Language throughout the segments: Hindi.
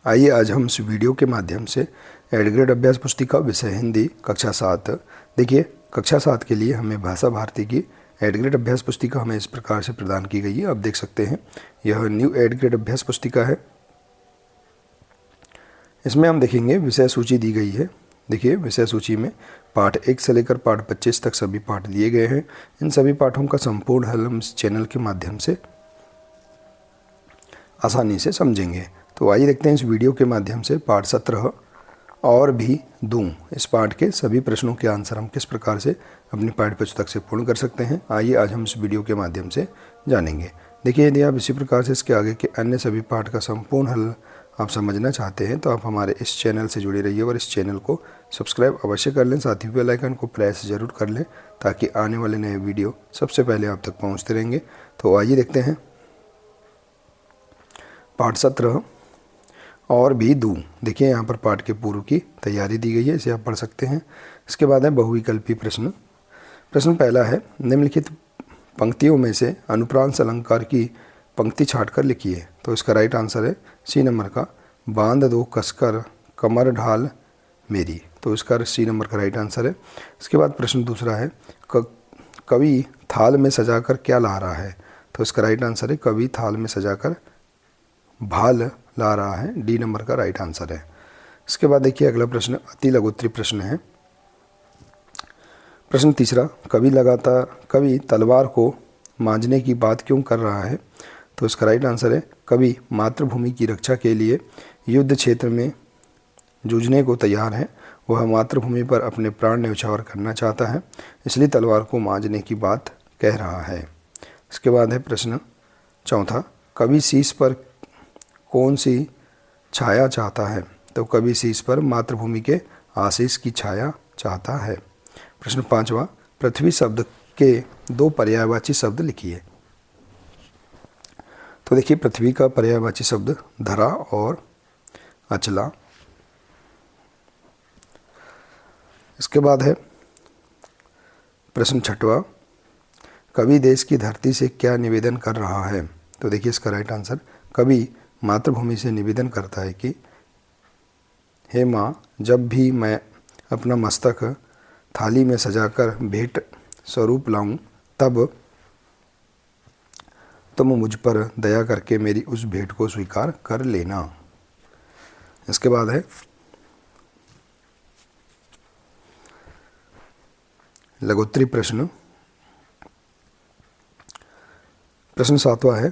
आइए आज हम इस वीडियो के माध्यम से एड ग्रेड अभ्यास पुस्तिका विषय हिंदी कक्षा 7। देखिए कक्षा 7 के लिए हमें भाषा भारती की एड ग्रेड अभ्यास पुस्तिका हमें इस प्रकार से प्रदान की गई है। आप देख सकते हैं यह न्यू एड ग्रेड अभ्यास पुस्तिका है। इसमें हम देखेंगे विषय सूची दी गई है। देखिए विषय सूची में पाठ 1 से लेकर पाठ 25 तक सभी पाठ दिए गए हैं। इन सभी पाठों का संपूर्ण हल हम इस चैनल के माध्यम से आसानी से समझेंगे। तो आइए देखते हैं इस वीडियो के माध्यम से पाठ 17 और भी दूं इस पाठ के सभी प्रश्नों के आंसर हम किस प्रकार से अपनी पाठ्य पुस्तक से पूर्ण कर सकते हैं। आइए आज हम इस वीडियो के माध्यम से जानेंगे। देखिए यदि आप इसी प्रकार से इसके आगे के अन्य सभी पाठ का संपूर्ण हल आप समझना चाहते हैं तो आप हमारे इस चैनल से जुड़े रहिए और इस चैनल को सब्सक्राइब अवश्य कर लें। साथ ही बेल आइकन को प्रेस जरूर कर लें ताकि आने वाले नए वीडियो सबसे पहले आप तक पहुँचते रहेंगे। तो आइए देखते हैं पाठ 17 और भी दूं। देखिए यहाँ पर पाठ के पूर्व की तैयारी दी गई है, इसे आप पढ़ सकते हैं। इसके बाद है बहुविकल्पी प्रश्न। प्रश्न पहला है निम्नलिखित पंक्तियों में से अनुप्रांस अलंकार की पंक्ति छांटकर लिखिए। तो इसका राइट आंसर है सी नंबर का बांध दो कसकर कमर ढाल मेरी। तो इसका सी नंबर का राइट आंसर है। इसके बाद प्रश्न दूसरा है कवि थाल में सजाकर क्या ला रहा है। तो इसका राइट आंसर है कवि थाल में सजाकर भाल ला रहा है। डी नंबर का राइट आंसर है। इसके बाद देखिए अगला प्रश्न अति लघुत्तरी प्रश्न है। प्रश्न तीसरा कवि तलवार को मांझने की बात क्यों कर रहा है। तो इसका राइट आंसर है कवि मातृभूमि की रक्षा के लिए युद्ध क्षेत्र में जूझने को तैयार है। वह मातृभूमि पर अपने प्राण न्यौछावर करना चाहता है, इसलिए तलवार को मांझने की बात कह रहा है। इसके बाद है प्रश्न चौथा कवि शीश पर कौन सी छाया चाहता है। तो कवि शीश पर मातृभूमि के आशीष की छाया चाहता है। प्रश्न पांचवा पृथ्वी शब्द के दो पर्यायवाची शब्द लिखिए। तो देखिए पृथ्वी का पर्यायवाची शब्द धरा और अचला। इसके बाद है प्रश्न छठवा कवि देश की धरती से क्या निवेदन कर रहा है। तो देखिए इसका राइट आंसर कवि मातृभूमि से निवेदन करता है कि हे माँ, जब भी मैं अपना मस्तक थाली में सजाकर भेंट स्वरूप लाऊं तब तुम मुझ पर दया करके मेरी उस भेंट को स्वीकार कर लेना। इसके बाद है लघुत्तरी प्रश्न। प्रश्न सातवां है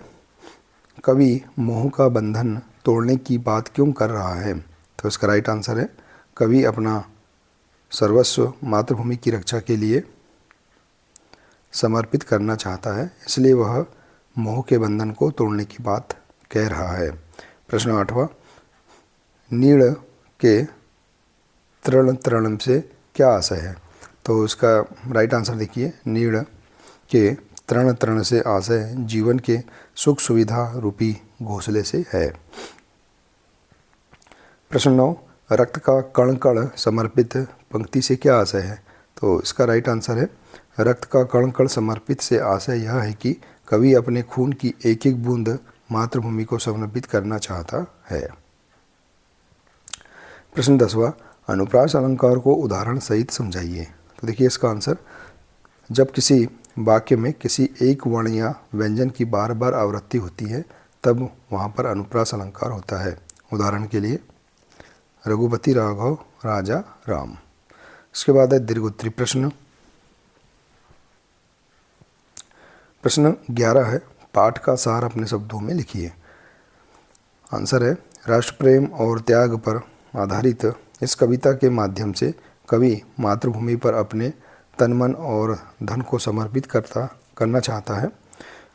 कवि मोह का बंधन तोड़ने की बात क्यों कर रहा है। तो इसका राइट आंसर है कवि अपना सर्वस्व मातृभूमि की रक्षा के लिए समर्पित करना चाहता है, इसलिए वह मोह के बंधन को तोड़ने की बात कह रहा है। प्रश्न आठवां नीड़ के तृण तृण से क्या आशय है। तो इसका राइट आंसर देखिए नीड़ के तृण तृण से आशय जीवन के सुख सुविधा रूपी घोंसले से है। प्रश्न 9 रक्त का कण कण समर्पित पंक्ति से क्या आशय है। तो इसका राइट आंसर है रक्त का कण कण समर्पित से आशय यह है कि कवि अपने खून की एक एक बूंद मातृभूमि को समर्पित करना चाहता है। प्रश्न 10वां अनुप्रास अलंकार को उदाहरण सहित समझाइए। तो देखिए इसका आंसर जब किसी वाक्य में किसी एक वर्ण या व्यंजन की बार बार आवृत्ति होती है तब वहाँ पर अनुप्रास अलंकार होता है। उदाहरण के लिए रघुपति राघव राजा राम। इसके बाद है दीर्घोत्तरी प्रश्न। प्रश्न 11 है पाठ का सार अपने शब्दों में लिखिए। आंसर है राष्ट्र प्रेम और त्याग पर आधारित इस कविता के माध्यम से कवि मातृभूमि पर अपने तन मन और धन को समर्पित करना चाहता है।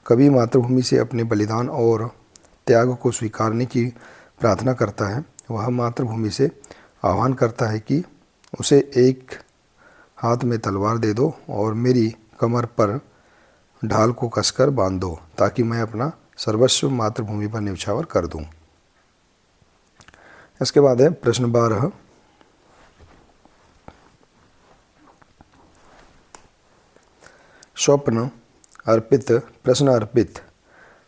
कवि मातृभूमि से अपने बलिदान और त्याग को स्वीकारने की प्रार्थना करता है। वह मातृभूमि से आह्वान करता है कि उसे एक हाथ में तलवार दे दो और मेरी कमर पर ढाल को कसकर बांध दो ताकि मैं अपना सर्वस्व मातृभूमि पर न्यौछावर कर दूं। इसके बाद है प्रश्न 12 स्वप्न अर्पित प्रश्न अर्पित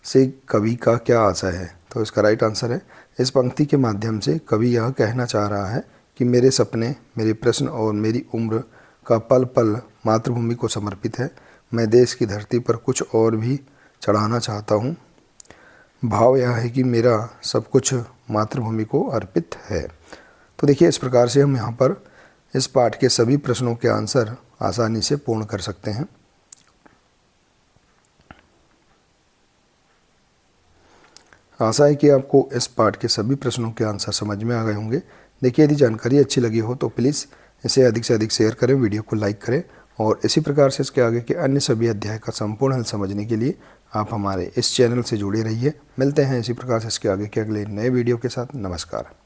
से कवि का क्या आशय है। तो इसका राइट आंसर है, इस पंक्ति के माध्यम से कवि यह कहना चाह रहा है कि मेरे सपने, मेरे प्रश्न और मेरी उम्र का पल पल मातृभूमि को समर्पित है। मैं देश की धरती पर कुछ और भी चढ़ाना चाहता हूँ। भाव यह है कि मेरा सब कुछ मातृभूमि को अर्पित है। तो देखिए, इस प्रकार से हम यहाँ पर इस पाठ के सभी प्रश्नों के आंसर आसानी से पूर्ण कर सकते हैं। आशा है कि आपको इस पाठ के सभी प्रश्नों के आंसर समझ में आ गए होंगे। देखिए, यदि जानकारी अच्छी लगी हो तो प्लीज़ इसे अधिक से अधिक शेयर करें, वीडियो को लाइक करें और इसी प्रकार से इसके आगे के अन्य सभी अध्याय का संपूर्ण हल समझने के लिए आप हमारे इस चैनल से जुड़े रहिए। मिलते हैं इसी प्रकार से इसके आगे के अगले नए वीडियो के साथ। नमस्कार।